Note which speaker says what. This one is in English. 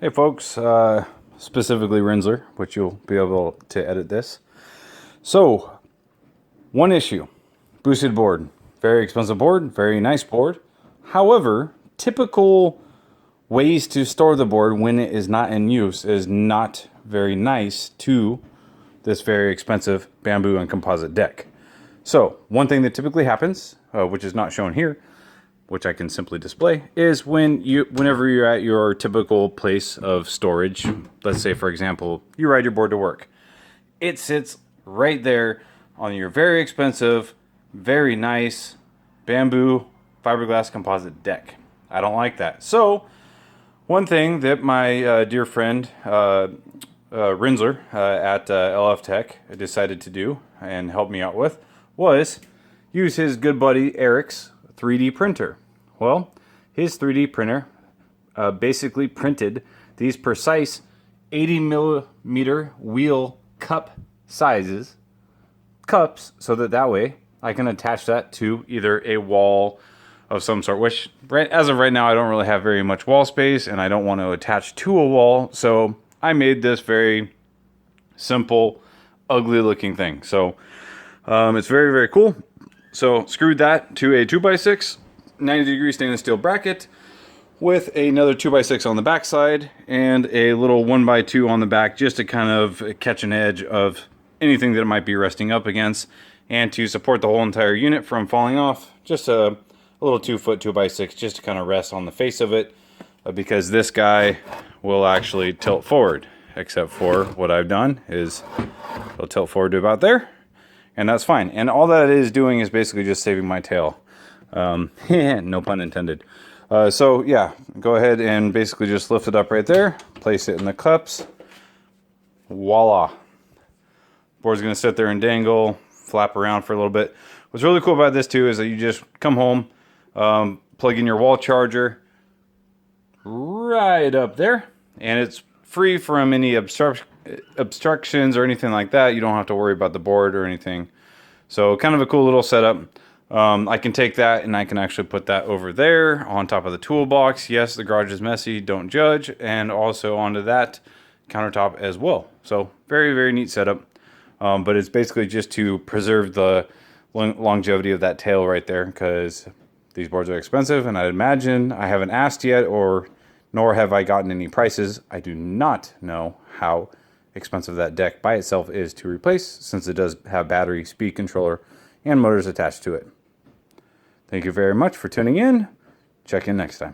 Speaker 1: Hey folks, specifically Rinsler, which you'll be able to edit this. So, one issue, boosted board. Very expensive board, very nice board. However, typical ways to store the board when it is not in use is not very nice to this very expensive bamboo and composite deck. So, one thing that typically happens, which is not shown here, which I can simply display, is whenever you're at your typical place of storage, let's say for example, you ride your board to work. It sits right there on your very expensive, very nice bamboo fiberglass composite deck. I don't like that. One thing that my dear friend Rinsler at LF Tech decided to do and help me out with was use his good buddy Eric's 3D printer. Well, his 3D printer basically printed these precise 80 millimeter wheel cups, so that way I can attach that to either a wall of some sort, which as of right now I don't really have very much wall space and I don't want to attach to a wall, so I made this very simple, ugly looking thing. So it's very, very cool. So screwed that to a 2x6 90-degree stainless steel bracket with another 2x6 on the back side and a little 1x2 on the back, just to kind of catch an edge of anything that it might be resting up against and to support the whole entire unit from falling off. Just a little 2-foot 2x6 just to kind of rest on the face of it, because this guy will actually tilt forward, except for what I've done is it'll tilt forward to about there, and that's fine. And all that is doing is basically just saving my tail. No pun intended. So yeah, go ahead and basically just lift it up right there, place it in the cups, voila. Board's gonna sit there and dangle, flap around for a little bit. What's really cool about this too is that you just come home, plug in your wall charger right up there, and it's free from any obstructions or anything like that. You don't have to worry about the board or anything. So kind of a cool little setup. I can take that and I can actually put that over there on top of the toolbox. Yes, the garage is messy, don't judge. And also onto that countertop as well. So very, very neat setup. But it's basically just to preserve the longevity of that tail right there, because these boards are expensive, and I'd imagine, I haven't asked yet, nor have I gotten any prices. I do not know how expensive that deck by itself is to replace, since it does have battery, speed controller, and motors attached to it. Thank you very much for tuning in. Check in next time.